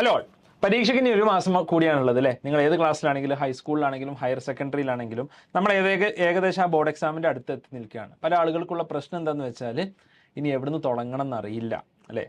Hello, പരീക്ഷയ്ക്ക് ഇനി ഒരു മാസം കൂടിയാണുള്ളത് അല്ലേ? നിങ്ങൾ ഏത് ക്ലാസ്സിലാണെങ്കിലും ഹൈസ്കൂളിലാണെങ്കിലും ഹയർ സെക്കൻഡറിയിലാണെങ്കിലും നമ്മൾ ഏകദേശം ആ ബോർഡ് എക്സാമിൻ്റെ അടുത്ത് എത്തി നിൽക്കുകയാണ്. പല ആളുകൾക്കുള്ള പ്രശ്നം എന്താണെന്ന് വെച്ചാൽ ഇനി എവിടുന്ന് തുടങ്ങണം എന്നറിയില്ല അല്ലേ?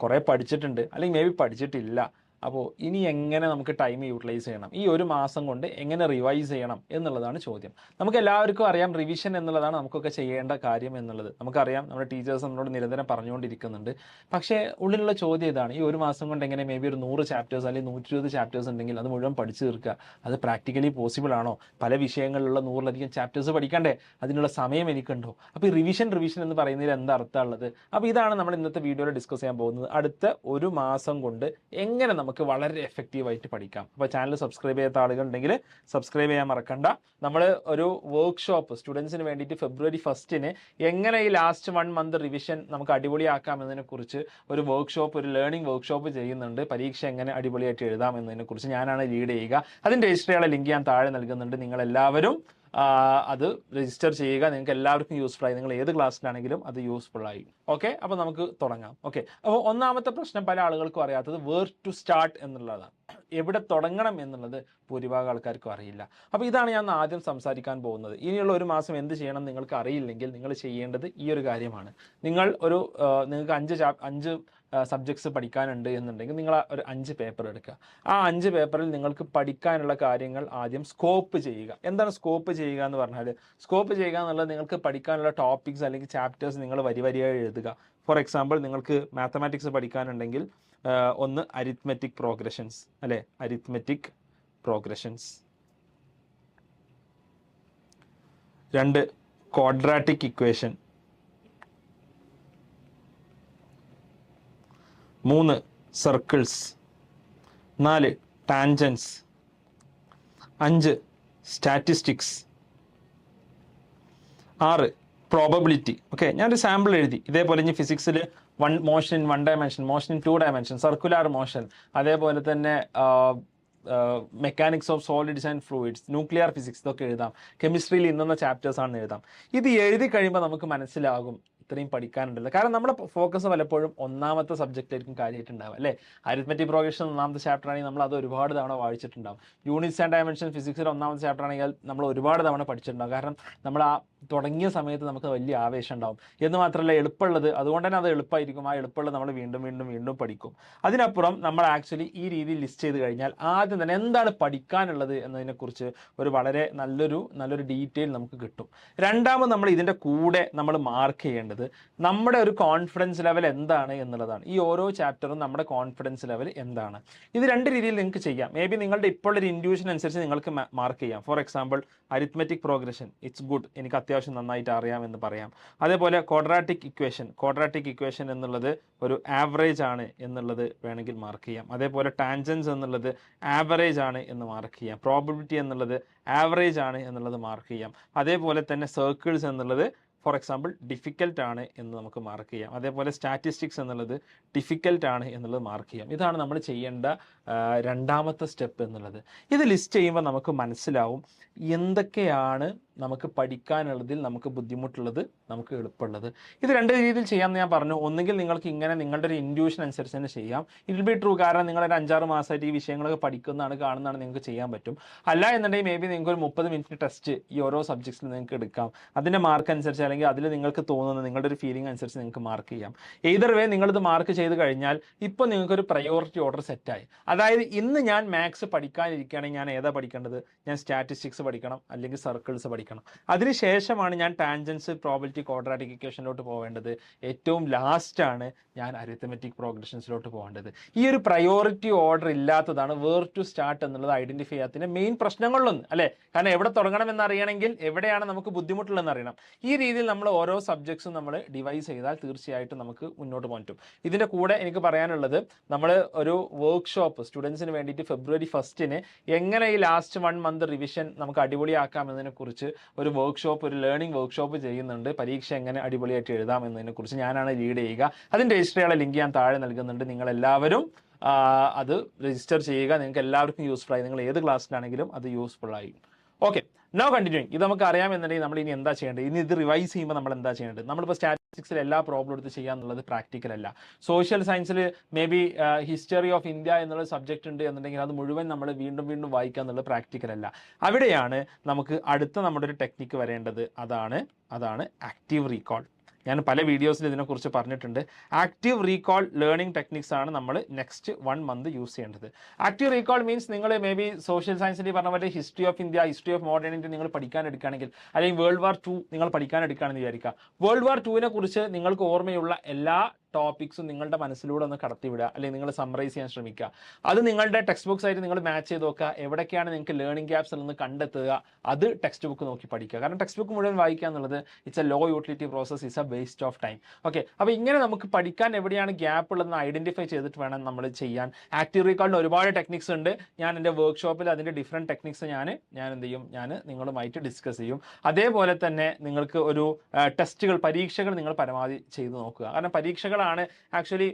കുറേ പഠിച്ചിട്ടുണ്ട്, അല്ലെങ്കിൽ മേ ബി പഠിച്ചിട്ടില്ല. അപ്പോൾ ഇനി എങ്ങനെ നമുക്ക് ടൈം യൂട്ടിലൈസ് ചെയ്യണം, ഈ ഒരു മാസം കൊണ്ട് എങ്ങനെ റിവൈസ് ചെയ്യണം എന്നുള്ളതാണ് ചോദ്യം. നമുക്ക് എല്ലാവർക്കും അറിയാം റിവിഷൻ എന്നുള്ളതാണ് നമുക്കൊക്കെ ചെയ്യേണ്ട കാര്യം എന്നുള്ളത്. നമുക്കറിയാം, നമ്മുടെ ടീച്ചേഴ്സ് നമ്മളോട് നിരന്തരം പറഞ്ഞുകൊണ്ടിരിക്കുന്നുണ്ട്. പക്ഷേ ഉള്ളിലുള്ള ചോദ്യം ഇതാണ്, ഈ ഒരു മാസം കൊണ്ട് എങ്ങനെ മേ ബി ഒരു 100 ചാപ്റ്റേഴ്സ് അല്ലെങ്കിൽ 120 ചാപ്റ്റേഴ്സ് ഉണ്ടെങ്കിൽ അത് മുഴുവൻ പഠിച്ചു തീർക്കുക? അത് പ്രാക്ടിക്കലി പോസിബിൾ ആണോ? പല വിഷയങ്ങളിലുള്ള 100ലധികം ചാപ്റ്റേഴ്സ് പഠിക്കണ്ടേ? അതിനുള്ള സമയം എനിക്കുണ്ടോ? അപ്പോൾ ഈ റിവിഷൻ എന്ന് പറയുന്നതിൽ എന്താ അർത്ഥമുള്ളത്? അപ്പോൾ ഇതാണ് നമ്മൾ ഇന്നത്തെ വീഡിയോയിൽ ഡിസ്കസ് ചെയ്യാൻ പോകുന്നത്. അടുത്ത ഒരു മാസം കൊണ്ട് എങ്ങനെ നമുക്ക് വളരെ എഫക്റ്റീവായിട്ട് പഠിക്കാം. അപ്പോൾ ചാനൽ സബ്സ്ക്രൈബ് ചെയ്യാത്ത ആളുകളുണ്ടെങ്കിൽ സബ്സ്ക്രൈബ് ചെയ്യാൻ മറക്കണ്ട. നമ്മൾ ഒരു വർക്ക്ഷോപ്പ് സ്റ്റുഡൻസിന് വേണ്ടിയിട്ട് February 1 എങ്ങനെ ഈ ലാസ്റ്റ് 1 മന്ത് റിവിഷൻ നമുക്ക് അടിപൊളിയാക്കാം എന്നതിനെക്കുറിച്ച് ഒരു വർക്ക്ഷോപ്പ്, ഒരു ലേണിംഗ് വർക്ക്ഷോപ്പ് ചെയ്യുന്നുണ്ട്. പരീക്ഷ എങ്ങനെ അടിപൊളിയായിട്ട് എഴുതാം എന്നതിനെക്കുറിച്ച് ഞാനാണ് ലീഡ് ചെയ്യുക. അതിൻ്റെ രജിസ്റ്റർ ചെയ്യാനുള്ള ലിങ്ക് ഞാൻ താഴെ നൽകുന്നുണ്ട്. നിങ്ങളെല്ലാവരും അത് രജിസ്റ്റർ ചെയ്യുക. നിങ്ങൾക്ക് എല്ലാവർക്കും യൂസ്ഫുൾ ആയി, നിങ്ങൾ ഏത് ക്ലാസ്സിലാണെങ്കിലും അത് യൂസ്ഫുൾ ആയി. ഓക്കെ, അപ്പോൾ നമുക്ക് തുടങ്ങാം. ഓക്കെ, അപ്പോൾ ഒന്നാമത്തെ പ്രശ്നം പല ആളുകൾക്കും അറിയാത്തത് വേർ ടു സ്റ്റാർട്ട് എന്നുള്ളതാണ്. എവിടെ തുടങ്ങണം എന്നുള്ളത് ഭൂരിഭാഗം ആൾക്കാർക്കും അറിയില്ല. അപ്പോൾ ഇതാണ് ഞാൻ ആദ്യം സംസാരിക്കാൻ പോകുന്നത്. ഇനിയുള്ള ഒരു മാസം എന്ത് ചെയ്യണം നിങ്ങൾക്ക് അറിയില്ലെങ്കിൽ നിങ്ങൾ ചെയ്യേണ്ടത് ഈ ഒരു കാര്യമാണ്. നിങ്ങൾക്ക് 5 സബ്ജക്ട്സ് പഠിക്കാനുണ്ട് എന്നുണ്ടെങ്കിൽ നിങ്ങൾ ഒരു 5 പേപ്പർ എടുക്കുക. ആ 5 പേപ്പറിൽ നിങ്ങൾക്ക് പഠിക്കാനുള്ള കാര്യങ്ങൾ ആദ്യം സ്കോപ്പ് ചെയ്യുക. എന്താണ് സ്കോപ്പ് ചെയ്യുക എന്ന് പറഞ്ഞാൽ, സ്കോപ്പ് ചെയ്യുക എന്നുള്ളത് നിങ്ങൾക്ക് പഠിക്കാനുള്ള ടോപ്പിക്സ് അല്ലെങ്കിൽ ചാപ്റ്റേഴ്സ് നിങ്ങൾ വരിയായി എഴുതുക. ഫോർ എക്സാമ്പിൾ, നിങ്ങൾക്ക് മാത്തമാറ്റിക്സ് പഠിക്കാനുണ്ടെങ്കിൽ ഒന്ന് അരിത്മെറ്റിക് പ്രോഗ്രഷൻസ് അല്ലേ, arithmetic progressions. 2 quadratic equation. 3 circles. 4 tangents. 5 statistics. 6 probability. Okay, ഞാനൊരു സാമ്പിൾ എഴുതി. ഇതേപോലെ ഇനി ഫിസിക്സിൽ motion in 1 dimension, motion in 2 dimension, circular motion, അതേപോലെ തന്നെ mechanics of solids and fluids, nuclear physics, ഇതൊക്കെ എഴുതാം. കെമിസ്ട്രിയിൽ ഇന്നുന്ന ചാപ്റ്റേഴ്സ് ആണ് എഴുതാം. ഇത് എഴുതി കഴിയുമ്പോൾ നമുക്ക് മനസ്സിലാകും ഇത്രയും പഠിക്കാനുണ്ടല്ലോ. കാരണം നമ്മുടെ ഫോക്കസ് പലപ്പോഴും ഒന്നാമത്തെ സബ്ജക്റ്റായിരിക്കും കാര്യമായിട്ടുണ്ടാവുക അല്ലേ? അരിത്മെറ്റിക് പ്രോഗ്രഷൻ ഒന്നാമത്തെ ചാപ്റ്റർ ആണെങ്കിൽ നമ്മൾ അത് ഒരുപാട് തവണ വായിച്ചിട്ടുണ്ടാവും. യൂണിറ്റ്സ് ആൻഡ് ഡയമെൻഷൻ ഫിസിക്സിൽ ഒന്നാമത്തെ ചാപ്റ്റർ ആണെങ്കിൽ നമ്മൾ ഒരുപാട് തവണ പഠിച്ചിട്ടുണ്ടാവും. കാരണം നമ്മൾ ആ തുടങ്ങിയ സമയത്ത് നമുക്ക് വലിയ ആവേശം ഉണ്ടാവും. എന്ന് മാത്രമല്ല എളുപ്പമുള്ളത്, അതുകൊണ്ട് തന്നെ അത് എളുപ്പമായിരിക്കും. ആ എളുപ്പമുള്ളത് നമ്മൾ വീണ്ടും പഠിക്കും. അതിനപ്പുറം നമ്മൾ ആക്ച്വലി ഈ രീതിയിൽ ലിസ്റ്റ് ചെയ്ത് കഴിഞ്ഞാൽ ആദ്യം തന്നെ എന്താണ് പഠിക്കാനുള്ളത് എന്നതിനെക്കുറിച്ച് ഒരു വളരെ നല്ലൊരു ഡീറ്റെയിൽ നമുക്ക് കിട്ടും. രണ്ടാമത് നമ്മൾ ഇതിൻ്റെ കൂടെ നമ്മൾ മാർക്ക് ചെയ്യേണ്ടത് നമ്മുടെ ഒരു കോൺഫിഡൻസ് ലെവൽ എന്താണ് എന്നുള്ളതാണ്. ഈ ഓരോ ചാപ്റ്ററും നമ്മുടെ കോൺഫിഡൻസ് ലെവൽ എന്താണ്. ഇത് 2 രീതിയിൽ നിങ്ങൾക്ക് ചെയ്യാം. മേ ബി നിങ്ങളുടെ ഇപ്പോൾ ഒരു ഇൻഡ്യൂഷൻ അനുസരിച്ച് നിങ്ങൾക്ക് മാർക്ക് ചെയ്യാം. For example, arithmetic progression it's good, എനിക്ക് അത്യാവശ്യം നന്നായിട്ട് അറിയാമെന്ന് പറയാം. അതേപോലെ ക്വാഡ്രാറ്റിക് ഇക്വേഷൻ എന്നുള്ളത് ഒരു ആവറേജ് ആണ് എന്നുള്ളത് വേണമെങ്കിൽ മാർക്ക് ചെയ്യാം. അതേപോലെ ടാൻജൻസ് എന്നുള്ളത് ആവറേജ് ആണ് എന്ന് മാർക്ക് ചെയ്യാം. പ്രോബബിലിറ്റി എന്നുള്ളത് ആവറേജ് ആണ് എന്നുള്ളത് മാർക്ക് ചെയ്യാം. അതേപോലെ തന്നെ സർക്കിൾസ് എന്നുള്ളത് ഫോർ എക്സാമ്പിൾ ഡിഫിക്കൽട്ട് ആണ് എന്ന് നമുക്ക് മാർക്ക് ചെയ്യാം. അതേപോലെ സ്റ്റാറ്റിസ്റ്റിക്സ് എന്നുള്ളത് ഡിഫിക്കൽട്ട് ആണ് എന്നുള്ളത് മാർക്ക് ചെയ്യാം. ഇതാണ് നമ്മൾ ചെയ്യേണ്ട രണ്ടാമത്തെ സ്റ്റെപ്പ് എന്നുള്ളത്. ഇത് ലിസ്റ്റ് ചെയ്യുമ്പോൾ നമുക്ക് മനസ്സിലാവും എന്തൊക്കെയാണ് നമുക്ക് പഠിക്കാനുള്ളതിൽ നമുക്ക് ബുദ്ധിമുട്ടുള്ളത്, നമുക്ക് എളുപ്പമുള്ളത്. ഇത് 2 രീതിയിൽ ചെയ്യാമെന്ന് ഞാൻ പറഞ്ഞു. ഒന്നുകിൽ നിങ്ങൾക്ക് ഇങ്ങനെ നിങ്ങളുടെ ഒരു ഇൻഡ്യൂഷൻ അനുസരിച്ച് തന്നെ ചെയ്യാം. It will be true. കാരണം നിങ്ങളൊരു 5-6 മാസമായിട്ട് ഈ വിഷയങ്ങളൊക്കെ കാണുന്നതാണ് നിങ്ങൾക്ക് ചെയ്യാൻ പറ്റും. അല്ല എന്നുണ്ടെങ്കിൽ മേ ബി നിങ്ങൾക്ക് ഒരു 30 മിനിറ്റ് ടെസ്റ്റ് ഈ ഓരോ സബ്ജക്ട്സിൽ നിങ്ങൾക്ക് എടുക്കാം. അതിൻ്റെ മാർക്ക് അനുസരിച്ച് അല്ലെങ്കിൽ അതിൽ നിങ്ങൾക്ക് തോന്നുന്ന നിങ്ങളുടെ ഒരു ഫീലിംഗ് അനുസരിച്ച് നിങ്ങൾക്ക് മാർക്ക് ചെയ്യാം. ഏതർ വേ നിങ്ങളിത് മാർക്ക് ചെയ്ത് കഴിഞ്ഞാൽ ഇപ്പോൾ നിങ്ങൾക്കൊരു പ്രയോറിറ്റി ഓർഡർ സെറ്റായി. അതായത് ഇന്ന് ഞാൻ മാത്സ് പഠിക്കാനിരിക്കുകയാണെങ്കിൽ ഞാൻ ഏതാ പഠിക്കേണ്ടത്? ഞാൻ സ്റ്റാറ്റിസ്റ്റിക്സ് പഠിക്കണം, അല്ലെങ്കിൽ സർക്കിൾസ് പഠിക്കണം. അതിനുശേഷമാണ് ഞാൻ ടാൻജൻസ്, പ്രോബബിലിറ്റി, ക്വാഡ്രാറ്റിക് ഇക്വേഷനിലോട്ട് പോവേണ്ടത്. ഏറ്റവും ലാസ്റ്റാണ് ഞാൻ അരിത്മെറ്റിക് പ്രോഗ്രഷൻസിലോട്ട് പോകേണ്ടത്. ഈ ഒരു പ്രയോറിറ്റി ഓർഡർ ഇല്ലാത്തതാണ് വേർ ടു സ്റ്റാർട്ട് എന്നുള്ളത് ഐഡന്റിഫൈ ചെയ്യാത്തതിൻ്റെ മെയിൻ പ്രശ്നങ്ങളിലൊന്ന് അല്ലേ? കാരണം എവിടെ തുടങ്ങണം എന്നറിയണമെങ്കിൽ എവിടെയാണ് നമുക്ക് ബുദ്ധിമുട്ടുള്ളതെന്ന് അറിയണം. ഈ രീതിയിൽ നമ്മൾ ഓരോ സബ്ജക്ട്സും നമ്മൾ ഡിവൈസ് ചെയ്താൽ തീർച്ചയായിട്ടും നമുക്ക് മുന്നോട്ട് പോകാൻ പറ്റും. ഇതിൻ്റെ കൂടെ എനിക്ക് പറയാനുള്ളത്, നമ്മൾ ഒരു വർക്ക്ഷോപ്പ് സ്റ്റുഡൻസിന് വേണ്ടിയിട്ട് February 1 എങ്ങനെ ഈ ലാസ്റ്റ് 1 മന്ത് റിവിഷൻ നമുക്ക് അടിപൊളിയാക്കാം എന്നതിനെക്കുറിച്ച് ഒരു വർക്ക്ഷോപ്പ്, ഒരു ലേണിംഗ് വർക്ക്ഷോപ്പ് ചെയ്യുന്നുണ്ട്. പരീക്ഷ എങ്ങനെ അടിപൊളിയായിട്ട് എഴുതാം എന്നതിനെക്കുറിച്ച് ഞാനാണ് ലീഡ് ചെയ്യുക. അതിൻ്റെ രജിസ്റ്റർ ചെയ്യാനുള്ള ലിങ്ക് ഞാൻ താഴെ നൽകുന്നുണ്ട്. നിങ്ങളെല്ലാവരും അത് രജിസ്റ്റർ ചെയ്യുക. നിങ്ങൾക്ക് എല്ലാവർക്കും യൂസ്ഫുൾ ആയി, നിങ്ങൾ ഏത് ക്ലാസ്സിലാണെങ്കിലും അത് യൂസ്ഫുൾ ആയി. Okay, now continuing. ഇത് നമുക്ക് അറിയാമെന്നുണ്ടെങ്കിൽ നമ്മൾ ഇനി എന്താ ചെയ്യേണ്ടത്? ഇനി ഇത് റിവൈസ് ചെയ്യുമ്പോൾ നമ്മൾ എന്താ ചെയ്യേണ്ടത്? നമ്മളിപ്പോൾ ഫിസിക്സിൽ എല്ലാ പ്രോബ്ലം എടുത്ത് ചെയ്യാന്നുള്ളത് പ്രാക്ടിക്കൽ അല്ല. സോഷ്യൽ സയൻസിൽ may be history of India എന്നുള്ള സബ്ജക്റ്റ് ഉണ്ട് എന്നുണ്ടെങ്കിൽ അത് മുഴുവൻ നമ്മൾ വീണ്ടും വീണ്ടും വായിക്കുക എന്നുള്ളത് പ്രാക്ടിക്കൽ അല്ല. അവിടെയാണ് നമുക്ക് അടുത്ത നമ്മുടെ ഒരു ടെക്നിക്ക് വരേണ്ടത്. അതാണ് ആക്റ്റീവ് റീകോൾ. ഞാൻ പല വീഡിയോസിൽ ഇതിനെക്കുറിച്ച് പറഞ്ഞിട്ടുണ്ട്. ആക്റ്റീവ് റീകോൾ ലേണിംഗ് ടെക്നിക്സ് ആണ് നമ്മൾ നെക്സ്റ്റ് 1 മന്ത് യൂസ് ചെയ്യേണ്ടത്. ആക്റ്റീവ് റീകോൾ മീൻസ് നിങ്ങൾ മേ ബി സോഷ്യൽ സയൻസിൽ പറഞ്ഞ പോലെ history of India, history of modern India നിങ്ങൾ പഠിക്കാൻ എടുക്കുകയാണെങ്കിൽ, അല്ലെങ്കിൽ വേൾഡ് വാർ 2 നിങ്ങൾ പഠിക്കാൻ എടുക്കുകയാണെന്ന് വിചാരിക്കുക. വേൾഡ് വാർ 2 കുറിച്ച് നിങ്ങൾക്ക് ഓർമ്മയുള്ള എല്ലാ ടോപ്പിക്സും നിങ്ങളുടെ മനസ്സിലൂടെ ഒന്ന് കടത്തിവിടുക, അല്ലെങ്കിൽ നിങ്ങൾ സമ്മറൈസ് ചെയ്യാൻ ശ്രമിക്കുക. അത് നിങ്ങളുടെ ടെക്സ്റ്റ് ബുക്സ് ആയിട്ട് നിങ്ങൾ മാച്ച് ചെയ്ത് നോക്കുക. എവിടേക്കാണ് നിങ്ങൾക്ക് ലേണിംഗ് ഗ്യാപ്സ് എന്ന് കണ്ടെത്തുക. അത് ടെക്സ്റ്റ് ബുക്ക് നോക്കി പഠിക്കുക. കാരണം ടെക്സ്റ്റ് ബുക്ക് മുഴുവൻ വായിക്കുക എന്നുള്ളത് it's a low utility process, it's a waste of time. Okay, അപ്പോൾ ഇങ്ങനെ നമുക്ക് പഠിക്കാൻ എവിടെയാണ് ഗ്യാപ്പ് ഉള്ളതെന്ന് ഐഡന്റിഫൈ ചെയ്തിട്ട് വേണം നമ്മൾ ചെയ്യാൻ. ആക്റ്റീവ് റീകോളിന് ഒരുപാട് ടെക്നിക്സ് ഉണ്ട്. ഞാൻ എൻ്റെ വർക്ക്ഷോപ്പിൽ അതിൻ്റെ ഡിഫറെൻറ്റ് ടെക്നിക്സ് ഞാൻ എന്ത് ചെയ്യും, ഞാൻ നിങ്ങളുമായിട്ട് ഡിസ്കസ് ചെയ്യും. അതേപോലെ തന്നെ നിങ്ങൾക്ക് ഒരു ടെസ്റ്റുകൾ, പരീക്ഷകൾ നിങ്ങൾ പരമാവധി ചെയ്ത് നോക്കുക. കാരണം പരീക്ഷകളാണ് ആക്ച്വലി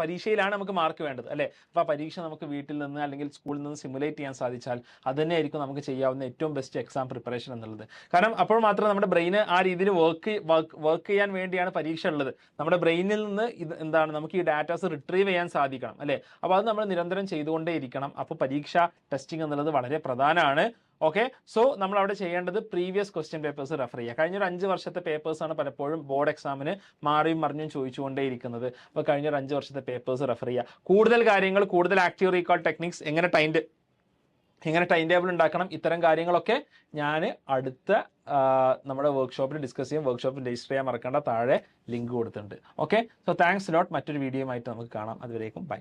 പരീക്ഷയിലാണ് നമുക്ക് മാർക്ക് വേണ്ടത് അല്ലേ. അപ്പോൾ ആ പരീക്ഷ നമുക്ക് വീട്ടിൽ നിന്ന് അല്ലെങ്കിൽ സ്കൂളിൽ നിന്ന് സിമുലേറ്റ് ചെയ്യാൻ സാധിച്ചാൽ അത് തന്നെയായിരിക്കും നമുക്ക് ചെയ്യാവുന്ന ഏറ്റവും ബെസ്റ്റ് എക്സാം പ്രിപ്പറേഷൻ എന്നുള്ളത്. കാരണം അപ്പോൾ മാത്രമേ നമ്മുടെ ബ്രെയിന് ആ രീതിയിൽ വർക്ക് ചെയ്യാൻ വേണ്ടിയാണ് പരീക്ഷ ഉള്ളത്. നമ്മുടെ ബ്രെയിനിൽ നിന്ന് ഇത് എന്താണ്, നമുക്ക് ഈ ഡാറ്റാസ് റിട്രീവ് ചെയ്യാൻ സാധിക്കണം അല്ലേ. അപ്പോൾ അത് നമ്മൾ നിരന്തരം ചെയ്തുകൊണ്ടേ ഇരിക്കണം. അപ്പോൾ പരീക്ഷ ടെസ്റ്റിംഗ് എന്നുള്ളത് വളരെ പ്രധാനമാണ്. ഓക്കെ, സോ നമ്മൾ അവിടെ ചെയ്യേണ്ടത് പ്രീവിയസ് ക്വസ്റ്റ്യൻ പേപ്പേഴ്സ് റെഫർ ചെയ്യുക. കഴിഞ്ഞൊരു 5 വർഷത്തെ പേപ്പേഴ്സാണ് പലപ്പോഴും ബോർഡ് എക്സാമിന് മാറിയും മറിഞ്ഞും ചോദിച്ചുകൊണ്ടേയിരിക്കുന്നത്. അപ്പോൾ കഴിഞ്ഞൊരു 5 വർഷത്തെ പേപ്പേഴ്സ് റെഫർ ചെയ്യുക. കൂടുതൽ കാര്യങ്ങൾ, കൂടുതൽ ആക്റ്റീവ് റീകോൾ ടെക്നിക്സ്, എങ്ങനെ ടൈം ടേബിൾ ഉണ്ടാക്കണം, ഇത്തരം കാര്യങ്ങളൊക്കെ ഞാൻ അടുത്ത നമ്മുടെ വർക്ക്ഷോപ്പിൽ ഡിസ്കസ് ചെയ്യും. വർക്ക്ഷോപ്പിൽ രജിസ്റ്റർ ചെയ്യാൻ മറക്കേണ്ട, താഴെ ലിങ്ക് കൊടുത്തിട്ടുണ്ട്. Okay, so thanks lot. മറ്റൊരു വീഡിയോയുമായിട്ട് നമുക്ക് കാണാം. അതുവരേക്കും ബൈ.